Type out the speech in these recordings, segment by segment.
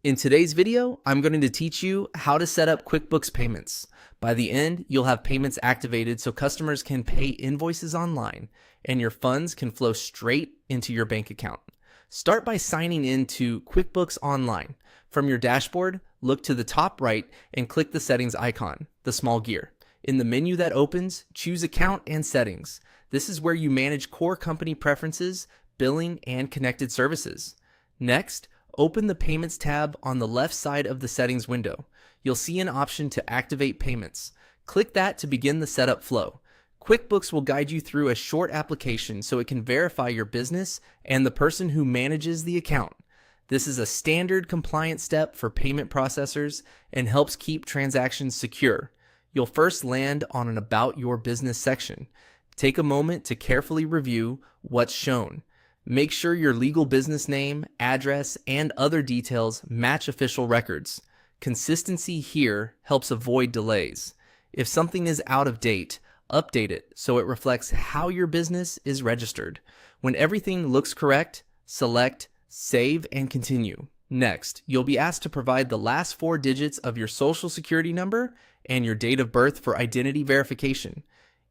In today's video, I'm going to teach you how to set up QuickBooks Payments. By the end, you'll have payments activated so customers can pay invoices online and your funds can flow straight into your bank account. Start by signing in to QuickBooks Online. From your dashboard, look to the top right and click the settings icon, the small gear. In the menu that opens, choose Account and Settings. This is where you manage core company preferences, billing, and connected services. Next, open the Payments tab on the left side of the settings window. You'll see an option to activate payments. Click that to begin the setup flow. QuickBooks will guide you through a short application so it can verify your business and the person who manages the account. This is a standard compliance step for payment processors and helps keep transactions secure. You'll first land on an About Your Business section. Take a moment to carefully review what's shown. Make sure your legal business name, address, and other details match official records. Consistency here helps avoid delays. If something is out of date, update it so it reflects how your business is registered. When everything looks correct, select Save and Continue. Next, you'll be asked to provide the last 4 digits of your social security number and your date of birth for identity verification.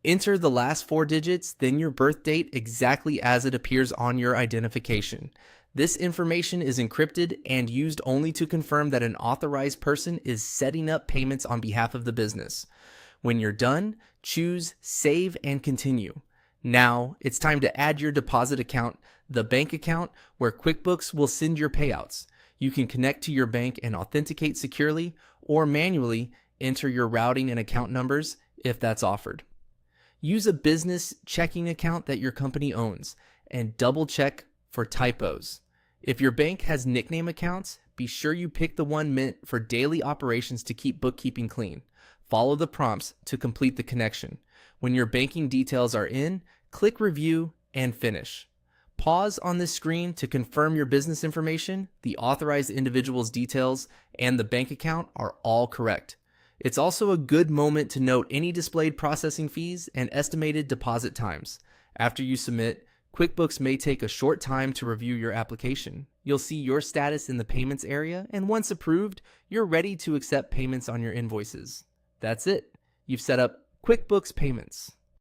Enter the last 4 digits, then your birth date exactly as it appears on your identification. This information is encrypted and used only to confirm that an authorized person is setting up payments on behalf of the business. When you're done, choose Save and Continue. Now, it's time to add your deposit account, the bank account where QuickBooks will send your payouts. You can connect to your bank and authenticate securely, or manually enter your routing and account numbers if that's offered. Use a business checking account that your company owns and double check for typos. If your bank has nickname accounts, be sure you pick the one meant for daily operations to keep bookkeeping clean. Follow the prompts to complete the connection. When your banking details are in, click Review and Finish. Pause on this screen to confirm your business information, the authorized individual's details, and the bank account are all correct. It's also a good moment to note any displayed processing fees and estimated deposit times. After you submit, QuickBooks may take a short time to review your application. You'll see your status in the payments area, and once approved, you're ready to accept payments on your invoices. That's it. You've set up QuickBooks Payments.